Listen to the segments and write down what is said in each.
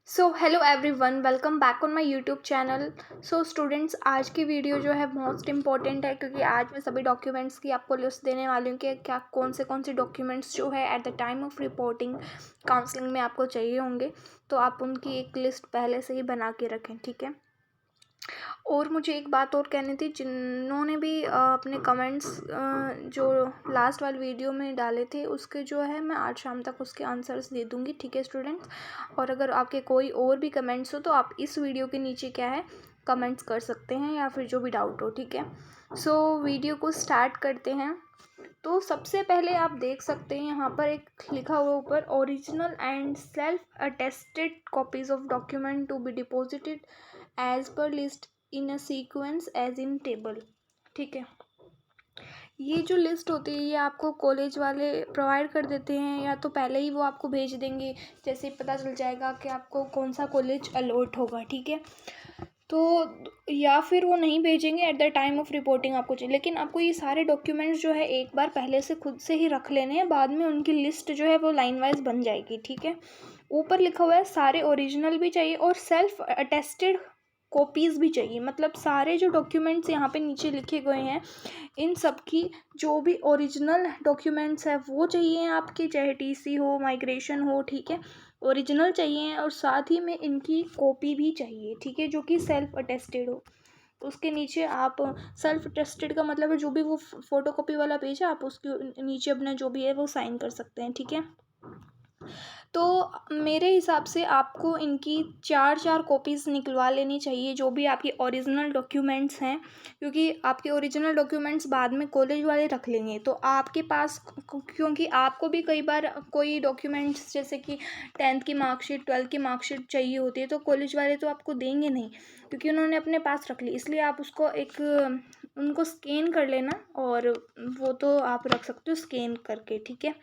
So hello everyone, welcome back on my YouTube channel. So students, आज की video जो है मोस्ट इंपॉर्टेंट है क्योंकि आज मैं सभी डॉक्यूमेंट्स की आपको लिस्ट देने वाली हूँ कि क्या कौन से डॉक्यूमेंट्स जो है at the time of reporting counselling में आपको चाहिए होंगे। तो आप उनकी एक लिस्ट पहले से ही बना के रखें, ठीक है। और मुझे एक बात और कहनी थी, जिन्होंने भी अपने कमेंट्स जो लास्ट वाली वीडियो में डाले थे उसके जो है मैं आज शाम तक उसके आंसर्स दे दूँगी, ठीक है स्टूडेंट्स। और अगर आपके कोई और भी कमेंट्स हो तो आप इस वीडियो के नीचे क्या है कमेंट्स कर सकते हैं या फिर जो भी डाउट हो, ठीक है। सो वीडियो को स्टार्ट करते हैं। तो सबसे पहले आप देख सकते हैं यहाँ पर एक लिखा हुआ ऊपर, original and self attested copies of document to be deposited as per list in a sequence as in table, ठीक है। ये जो लिस्ट होती है ये आपको कॉलेज वाले प्रोवाइड कर देते हैं, या तो पहले ही वो आपको भेज देंगे, जैसे पता चल जाएगा कि आपको कौन सा कॉलेज अलॉट होगा, ठीक है। तो या फिर वो नहीं भेजेंगे, at the time of reporting आपको चाहिए। लेकिन आपको ये सारे डॉक्यूमेंट्स जो है एक बार पहले से खुद से ही रख लेने हैं, बाद में उनकी लिस्ट जो है वो लाइन वाइज बन जाएगी, ठीक है। ऊपर लिखा हुआ है सारे ओरिजिनल भी चाहिए और सेल्फ अटेस्टेड कॉपीज़ भी चाहिए। मतलब सारे जो डॉक्यूमेंट्स यहाँ पे नीचे लिखे गए हैं इन सब की जो भी ओरिजिनल डॉक्यूमेंट्स है वो चाहिए आपके, चाहे टीसी हो, माइग्रेशन हो, ठीक है। ओरिजिनल चाहिए और साथ ही में इनकी कॉपी भी चाहिए, ठीक है, जो कि सेल्फ अटेस्टेड हो। उसके नीचे आप सेल्फ अटेस्टेड का मतलब है जो भी वो फोटो कॉपी वाला पेज है, आप उसके नीचे अपना जो भी है वो साइन कर सकते हैं, ठीक है। तो मेरे हिसाब से आपको इनकी चार चार कॉपीज़ निकलवा लेनी चाहिए, जो भी आपकी ओरिजिनल डॉक्यूमेंट्स हैं, क्योंकि आपके ओरिजिनल डॉक्यूमेंट्स बाद में कॉलेज वाले रख लेंगे। तो आपके पास क्योंकि आपको भी कई बार कोई डॉक्यूमेंट्स जैसे कि 10th की मार्कशीट, 12th की मार्कशीट चाहिए होती है, तो कॉलेज वाले तो आपको देंगे नहीं क्योंकि उन्होंने अपने पास रख ली। इसलिए आप उसको उनको स्कैन कर लेना और वो तो आप रख सकते हो स्कैन करके, ठीक है।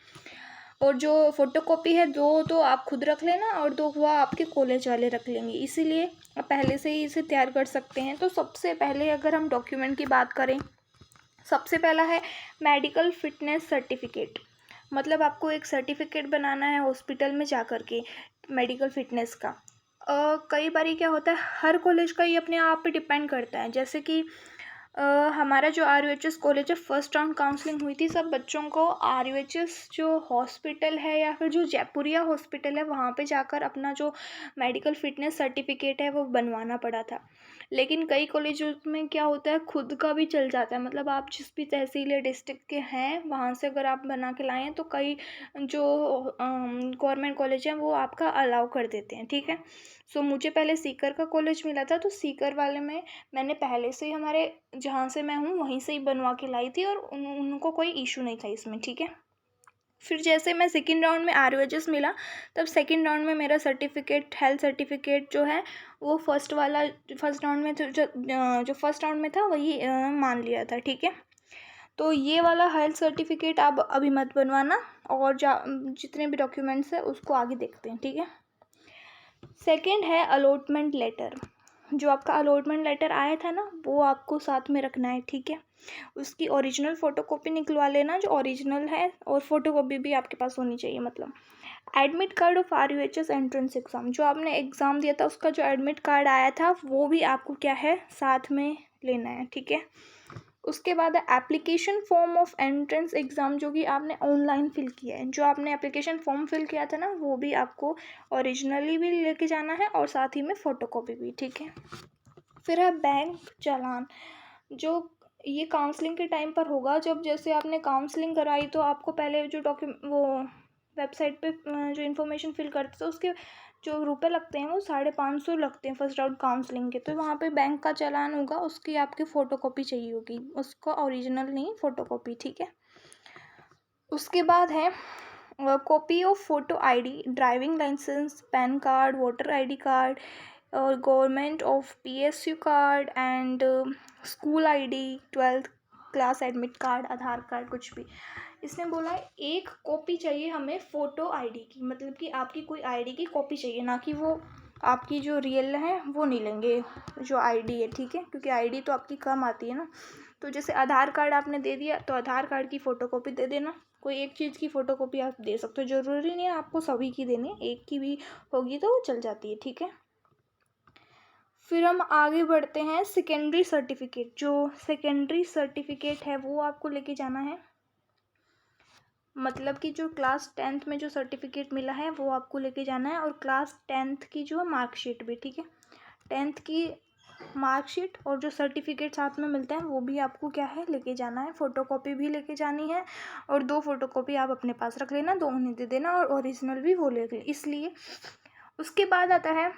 और जो फोटोकॉपी है दो तो आप खुद रख लेना और दो वो आपके कॉलेज वाले रख लेंगे, इसीलिए आप पहले से ही इसे तैयार कर सकते हैं। तो सबसे पहले अगर हम डॉक्यूमेंट की बात करें, सबसे पहला है मेडिकल फिटनेस सर्टिफिकेट। मतलब आपको एक सर्टिफिकेट बनाना है हॉस्पिटल में जा कर के मेडिकल फिटनेस का। कई बारी क्या होता है, हर कॉलेज का ये अपने आप पे डिपेंड करता है। जैसे कि हमारा जो RUHS कॉलेज है, फर्स्ट राउंड काउंसलिंग हुई थी, सब बच्चों को RUHS जो हॉस्पिटल है या फिर जो जयपुरिया हॉस्पिटल है वहाँ पे जाकर अपना जो मेडिकल फिटनेस सर्टिफिकेट है वो बनवाना पड़ा था। लेकिन कई कॉलेजों में क्या होता है, खुद का भी चल जाता है। मतलब आप जिस भी तहसील या डिस्ट्रिक्ट के हैं वहाँ से अगर आप बना के लाएँ तो कई जो गवर्नमेंट कॉलेज हैं वो आपका अलाउ कर देते हैं, ठीक है। सो मुझे पहले सीकर का कॉलेज मिला था, तो सीकर वाले में मैंने पहले से ही हमारे जहाँ से मैं हूँ वहीं से ही बनवा के लाई थी और उनको कोई इशू नहीं था इसमें, ठीक है। फिर जैसे मैं सेकेंड राउंड में RUHS मिला, तब सेकेंड राउंड में मेरा सर्टिफिकेट, हेल्थ सर्टिफिकेट जो है वो फर्स्ट राउंड में जो फर्स्ट राउंड में था वही मान लिया था, ठीक है। तो ये वाला हेल्थ सर्टिफिकेट आप अभी मत बनवाना और जितने भी डॉक्यूमेंट्स है उसको आगे देखते हैं, ठीक है। सेकेंड है अलॉटमेंट लेटर। जो आपका अलॉटमेंट लेटर आया था ना वो आपको साथ में रखना है, ठीक है। उसकी ओरिजिनल फ़ोटोकॉपी निकलवा लेना जो ओरिजिनल है, और फ़ोटोकॉपी भी आपके पास होनी चाहिए। मतलब admit card of RUHS entrance exam, जो आपने एग्ज़ाम दिया था उसका जो एडमिट कार्ड आया था वो भी आपको क्या है साथ में लेना है, ठीक है। उसके बाद है application form of entrance exam, जो कि आपने ऑनलाइन फिल किया है। जो आपने एप्लीकेशन फॉर्म फिल किया था ना वो भी आपको ओरिजिनली भी लेके जाना है और साथ ही में फ़ोटोकॉपी भी, ठीक है। फिर है बैंक चालान, जो ये काउंसलिंग के टाइम पर होगा। जब जैसे आपने काउंसलिंग कराई तो आपको पहले जो वो वेबसाइट पे जो इन्फॉर्मेशन फिल करते थे उसके जो रुपए लगते हैं वो 550 लगते हैं फर्स्ट राउंड काउंसलिंग के। तो वहाँ पे बैंक का चालान होगा, उसकी आपकी फ़ोटोकॉपी चाहिए होगी, उसको ओरिजिनल नहीं फ़ोटोकॉपी, ठीक है। उसके बाद है copy of photo ID, driving licence, PAN card, voter ID card और government of PSU card and school ID, 12th class admit card, Aadhaar card, कुछ भी। इसने बोला है एक कॉपी चाहिए हमें फ़ोटो ID की, मतलब कि आपकी कोई ID की कॉपी चाहिए, ना कि वो आपकी जो रियल है वो नहीं लेंगे, जो ID है, ठीक है, क्योंकि ID तो आपकी कम आती है ना। तो जैसे आधार कार्ड आपने दे दिया तो आधार कार्ड की फ़ोटोकॉपी दे देना, कोई एक चीज़ की फ़ोटोकॉपी आप दे सकते हो, ज़रूरी नहीं है आपको सभी की देनी, एक की भी होगी तो वो चल जाती है, ठीक है। फिर हम आगे बढ़ते हैं, सेकेंडरी सर्टिफिकेट। जो सेकेंडरी सर्टिफिकेट है वो आपको लेके जाना है, मतलब कि जो क्लास 10th में जो सर्टिफिकेट मिला है वो आपको लेके जाना है, और क्लास 10th की जो मार्कशीट भी, ठीक है। 10th की मार्कशीट और जो सर्टिफिकेट साथ में मिलता है वो भी आपको क्या है लेके जाना है, फ़ोटोकॉपी भी लेके जानी है, और 2 फ़ोटोकॉपी आप अपने पास रख लेना, 2 उन्हें दे देना, और ओरिजिनल भी वो ले लें, इसलिए। उसके बाद आता है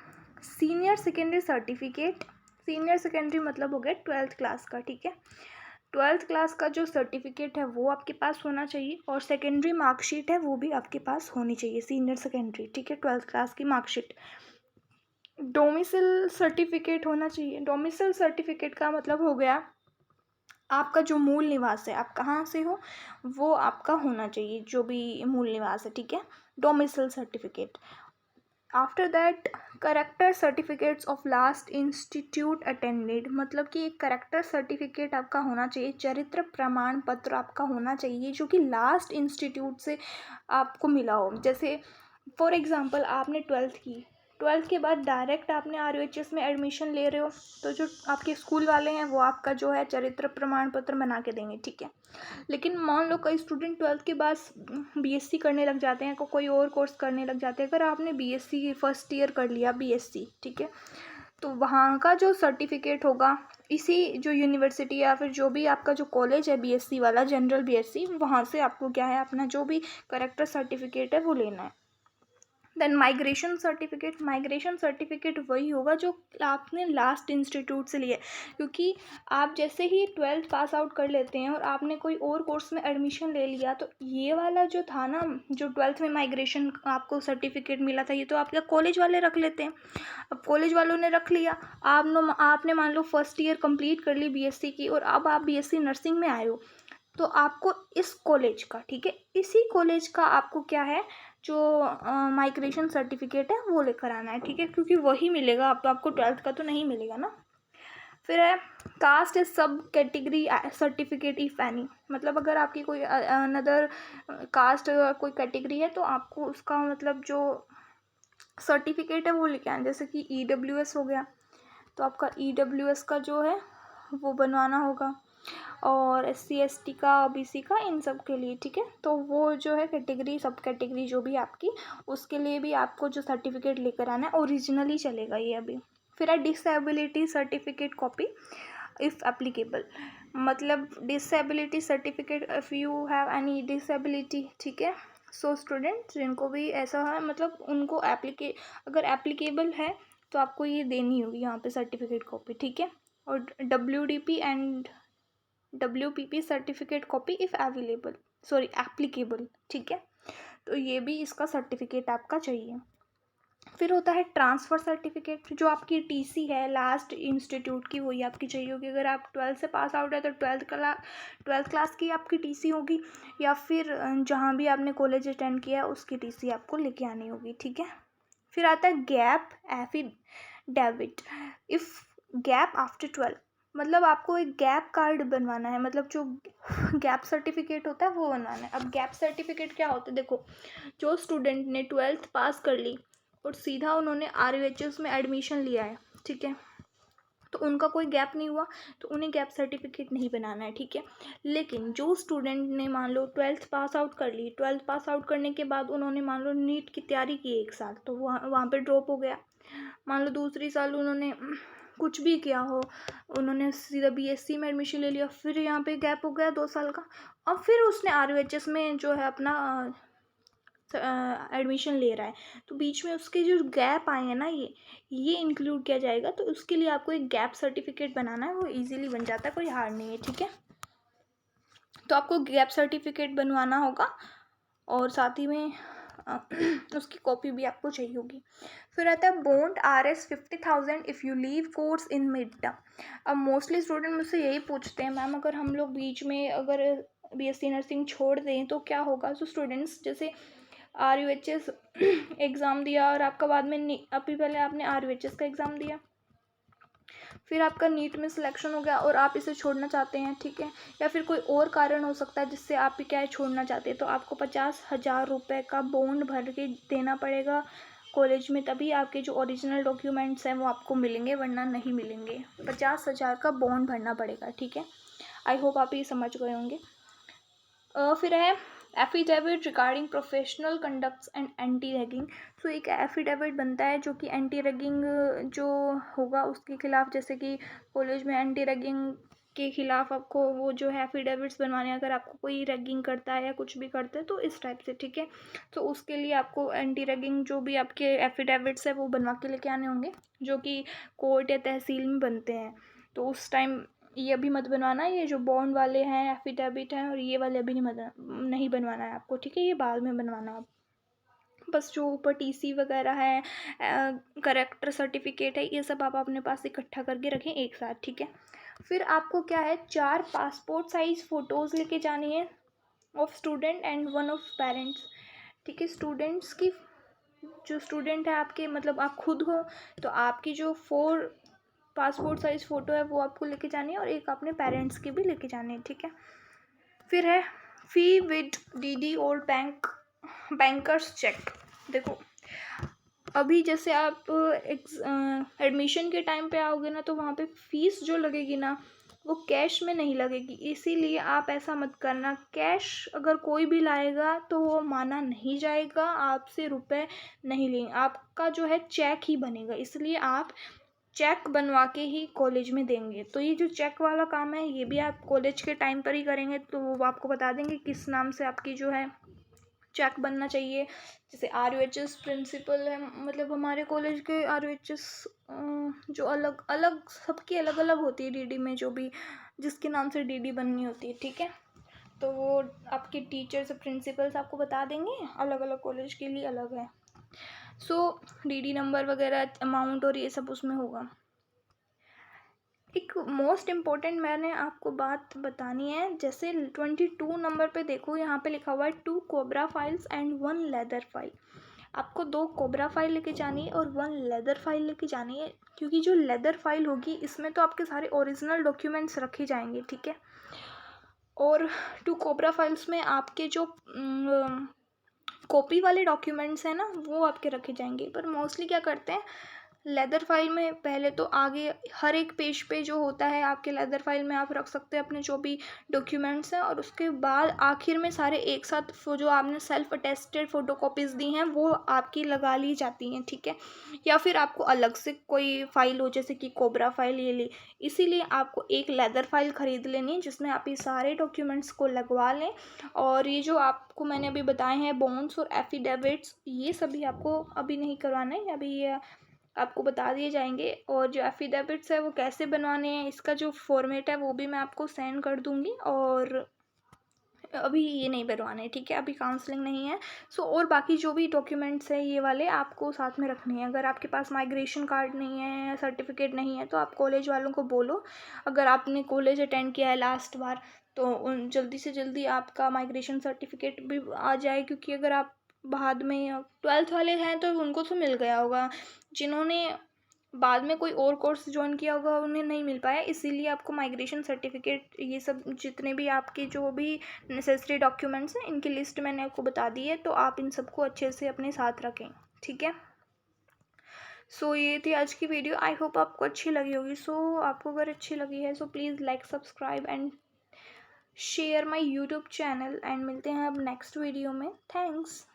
senior secondary certificate. Senior secondary मतलब हो गया 12th क्लास का, ठीक है। 12th क्लास का जो सर्टिफिकेट है वो आपके पास होना चाहिए, और सेकेंडरी मार्कशीट है वो भी आपके पास होनी चाहिए, सीनियर सेकेंडरी, ठीक है। 12th क्लास की मार्कशीट। डोमिसाइल सर्टिफिकेट होना चाहिए। डोमिसाइल सर्टिफिकेट का मतलब हो गया आपका जो मूल निवास है, आप कहाँ से हो वो आपका होना चाहिए, जो भी मूल निवास है, ठीक है। Domicile certificate. After that character certificates of last institute attended, मतलब कि एक करेक्टर सर्टिफिकेट आपका होना चाहिए, चरित्र प्रमाण पत्र आपका होना चाहिए जो कि लास्ट इंस्टीट्यूट से आपको मिला हो। जैसे फॉर एग्जांपल आपने 12th की, 12th के बाद डायरेक्ट आपने RUHS में एडमिशन ले रहे हो, तो जो आपके स्कूल वाले हैं वो आपका जो है चरित्र प्रमाण पत्र बना के देंगे, ठीक है। लेकिन मान लो कई स्टूडेंट 12th के बाद BSc करने लग जाते हैं, कोई और कोर्स करने लग जाते हैं। अगर आपने BSc फर्स्ट ईयर कर लिया BSc, ठीक है, तो वहाँ का जो सर्टिफिकेट होगा, इसी जो यूनिवर्सिटी या फिर जो भी आपका जो कॉलेज है BSc वाला, जनरल BSc, वहाँ से आपको क्या है अपना जो भी करेक्टर सर्टिफिकेट है वो लेना है। Then migration certificate. Migration certificate वही होगा जो आपने लास्ट इंस्टीट्यूट से लिया है, क्योंकि आप जैसे ही 12th पास आउट कर लेते हैं और आपने कोई और कोर्स में एडमिशन ले लिया, तो ये वाला जो था ना, जो 12th में माइग्रेशन आपको सर्टिफिकेट मिला था, ये तो आपके कॉलेज वाले रख लेते हैं। अब कॉलेज वालों ने रख लिया, आपने मान लो फर्स्ट ईयर कंप्लीट कर ली BSc की, और अब आप BSc नर्सिंग में आए हो, तो आपको इस कॉलेज का, ठीक है, इसी कॉलेज का आपको क्या है जो माइग्रेशन सर्टिफिकेट है वो लेकर आना है, ठीक है, क्योंकि वही मिलेगा, अब तो आपको 12th का तो नहीं मिलेगा ना। फिर है कास्ट इज सब कैटेगरी सर्टिफिकेट इफ एनी, मतलब अगर आपकी कोई अनदर कास्ट कोई कैटेगरी है तो आपको उसका मतलब जो सर्टिफिकेट है वो लेके आना। जैसे कि EWS हो गया, तो आपका EWS का जो है वो बनवाना होगा, और SC ST का BC का, इन सब के लिए, ठीक है। तो वो जो है कैटेगरी सब कैटेगरी जो भी आपकी, उसके लिए भी आपको जो सर्टिफिकेट लेकर आना है, ओरिजिनली चलेगा ये अभी। फिर है disability certificate copy if applicable, मतलब disability certificate if you have any disability, ठीक है। सो स्टूडेंट जिनको भी ऐसा है, मतलब उनको अगर एप्लीकेबल है तो आपको ये देनी होगी यहाँ पे सर्टिफिकेट कॉपी, ठीक है। और WDP and WPP certificate copy if available, sorry applicable, ठीक है। तो ये भी इसका सर्टिफिकेट आपका चाहिए। फिर होता है ट्रांसफ़र सर्टिफिकेट, जो आपकी TC है लास्ट इंस्टीट्यूट की, वही आपकी चाहिए होगी। अगर आप 12th से पास आउट है तो 12th क्लास की आपकी TC होगी, या फिर जहाँ भी आपने कॉलेज अटेंड किया है उसकी TC आपको लेके आनी होगी, ठीक है। फिर आता है gap affidavit if gap after 12, मतलब आपको एक गैप कार्ड बनवाना है, मतलब जो गैप सर्टिफिकेट होता है वो बनवाना है। अब गैप सर्टिफिकेट क्या होता है, देखो जो स्टूडेंट ने 12th पास कर ली और सीधा उन्होंने RUHS में एडमिशन लिया है, ठीक है, तो उनका कोई गैप नहीं हुआ, तो उन्हें गैप सर्टिफिकेट नहीं बनाना है, ठीक है। लेकिन जो स्टूडेंट ने मान लो 12th पास आउट कर ली, 12th पास आउट करने के बाद उन्होंने मान लो नीट की तैयारी की 1 साल, तो वहाँ पे ड्रॉप हो गया। मान लो दूसरी साल उन्होंने कुछ भी किया हो, उन्होंने सीधा BSc में एडमिशन ले लिया, फिर यहाँ पे गैप हो गया 2 साल का, और फिर उसने RUHS में जो है अपना एडमिशन ले रहा है, तो बीच में उसके जो गैप आए हैं ना, ये इंक्लूड किया जाएगा। तो उसके लिए आपको एक गैप सर्टिफिकेट बनाना है, वो इजीली बन जाता है, कोई हार्ड नहीं है, ठीक है। तो आपको गैप सर्टिफिकेट बनवाना होगा, और साथ ही में उसकी कॉपी भी आपको चाहिए होगी। फिर आता है bond RS 50,000 if you leave course in mid term. अब मोस्टली स्टूडेंट मुझसे यही पूछते हैं, मैम अगर हम लोग बीच में अगर BSc नर्सिंग छोड़ दें तो क्या होगा। तो स्टूडेंट्स जैसे RUHS एग्ज़ाम दिया और आपका बाद में अभी पहले आपने RUHS का एग्ज़ाम दिया, फिर आपका नीट में सिलेक्शन हो गया और आप इसे छोड़ना चाहते हैं, ठीक है, या फिर कोई और कारण हो सकता है जिससे आप क्या है छोड़ना चाहते हैं, तो आपको 50,000 रुपये का बॉन्ड भर के देना पड़ेगा कॉलेज में, तभी आपके जो ओरिजिनल डॉक्यूमेंट्स हैं वो आपको मिलेंगे, वरना नहीं मिलेंगे। 50,000 का बॉन्ड भरना पड़ेगा, ठीक है। आई होप आप ये समझ गए होंगे। फिर है affidavit regarding professional conducts and anti ragging. So एक एफिडेविट बनता है जो कि एंटी रैगिंग जो होगा उसके खिलाफ, जैसे कि कॉलेज में एंटी रैगिंग के खिलाफ आपको वो जो है एफिडेविट्स बनवाने हैं, अगर आपको कोई रैगिंग करता है या कुछ भी करता है तो इस टाइप से, ठीक है। तो उसके लिए आपको एंटी रैगिंग जो भी आपके एफिडेविट्स है वो बनवा के लेके आने होंगे, जो कि कोर्ट या तहसील में बनते हैं। तो उस टाइम ये अभी मत बनवाना, ये जो बॉन्ड वाले हैं एफिडेविट हैं और ये वाले अभी नहीं बनवाना है आपको, ठीक है, ये बाद में बनवाना है। बस जो ऊपर टीसी वगैरह है, करेक्टर सर्टिफिकेट है, ये सब आप अपने पास इकट्ठा करके रखें एक साथ, ठीक है। फिर आपको क्या है 4 पासपोर्ट साइज फ़ोटोज़ लेके जानी है of student and 1 of parents, ठीक है। स्टूडेंट्स की जो स्टूडेंट है आपके, मतलब आप खुद हो, तो आपकी जो 4 पासपोर्ट साइज़ फ़ोटो है वो आपको लेके जानी है और एक अपने पेरेंट्स की भी लेके जानी है, ठीक है। फिर है फ़ी विद डीडी और बैंकर्स चेक। देखो अभी जैसे आप एडमिशन के टाइम पे आओगे ना, तो वहाँ पे फ़ीस जो लगेगी ना वो कैश में नहीं लगेगी, इसीलिए आप ऐसा मत करना। कैश अगर कोई भी लाएगा तो वो माना नहीं जाएगा, आपसे रुपए नहीं लेंगे, आपका जो है चेक ही बनेगा, इसलिए आप चेक बनवा के ही कॉलेज में देंगे। तो ये जो चेक वाला काम है ये भी आप कॉलेज के टाइम पर ही करेंगे, तो वो आपको बता देंगे किस नाम से आपकी जो है चेक बनना चाहिए। जैसे RUHS प्रिंसिपल है, मतलब हमारे कॉलेज के RUHS जो अलग अलग सबकी अलग अलग होती है, डीडी में जो भी जिसके नाम से डीडी बननी होती है, ठीक है। तो वो आपके टीचर्स प्रिंसिपल्स आपको बता देंगे, अलग अलग कॉलेज के लिए अलग है। सो डीडी नंबर वगैरह अमाउंट और ये सब उसमें होगा। एक मोस्ट इम्पॉर्टेंट मैंने आपको बात बतानी है, जैसे 22 नंबर पे देखो, यहाँ पे लिखा हुआ है 2 cobra files and 1 leather file. आपको 2 कोबरा फाइल लेके जानी है और 1 लेदर फाइल लेके जानी है, क्योंकि जो लेदर फाइल होगी इसमें तो आपके सारे ओरिजिनल डॉक्यूमेंट्स रखे जाएंगे, ठीक है। और 2 कोबरा फाइल्स में आपके जो कॉपी वाले डॉक्यूमेंट्स हैं ना वो आपके रखे जाएंगे। पर मोस्टली क्या करते हैं, लेदर फाइल में पहले तो आगे हर एक पेज पे जो होता है आपके लेदर फाइल में आप रख सकते हैं अपने जो भी डॉक्यूमेंट्स हैं, और उसके बाद आखिर में सारे एक साथ जो आपने सेल्फ अटेस्टेड फ़ोटोकॉपीज़ दी हैं वो आपकी लगा ली जाती हैं, ठीक है। या फिर आपको अलग से कोई फ़ाइल हो, जैसे कि कोबरा फाइल ये ली, इसीलिए आपको एक लेदर फाइल ख़रीद लेनी है जिसमें आप ये सारे डॉक्यूमेंट्स को लगवा लें। और ये जो आपको मैंने अभी बताए हैं बॉन्ड्स और एफिडेविट्स, ये सभी आपको अभी नहीं करवाना है, अभी ये आपको बता दिए जाएंगे। और जो एफिडेविट्स है वो कैसे बनवाने हैं, इसका जो फॉर्मेट है वो भी मैं आपको सेंड कर दूंगी। और अभी ये नहीं बनवाने हैं, ठीक है, अभी काउंसलिंग नहीं है। सो और बाकी जो भी डॉक्यूमेंट्स है ये वाले आपको साथ में रखने हैं। अगर आपके पास माइग्रेशन कार्ड नहीं है या सर्टिफिकेट नहीं है तो आप कॉलेज वालों को बोलो, अगर आपने कॉलेज अटेंड किया है लास्ट बार तो उन जल्दी से जल्दी आपका माइग्रेशन सर्टिफिकेट भी आ जाए, क्योंकि अगर आप बाद में 12th वाले हैं तो उनको तो मिल गया होगा, जिन्होंने बाद में कोई और कोर्स ज्वाइन किया होगा उन्हें नहीं मिल पाया, इसीलिए आपको माइग्रेशन सर्टिफिकेट ये सब जितने भी आपके जो भी नेसेसरी डॉक्यूमेंट्स हैं इनकी लिस्ट मैंने आपको बता दी है, तो आप इन सबको अच्छे से अपने साथ रखें, ठीक है। सो ये थी आज की वीडियो, आई होप आपको अच्छी लगी होगी। सो आपको अगर अच्छी लगी है so please like subscribe and share my YouTube channel, and मिलते हैं अब नेक्स्ट वीडियो में। थैंक्स।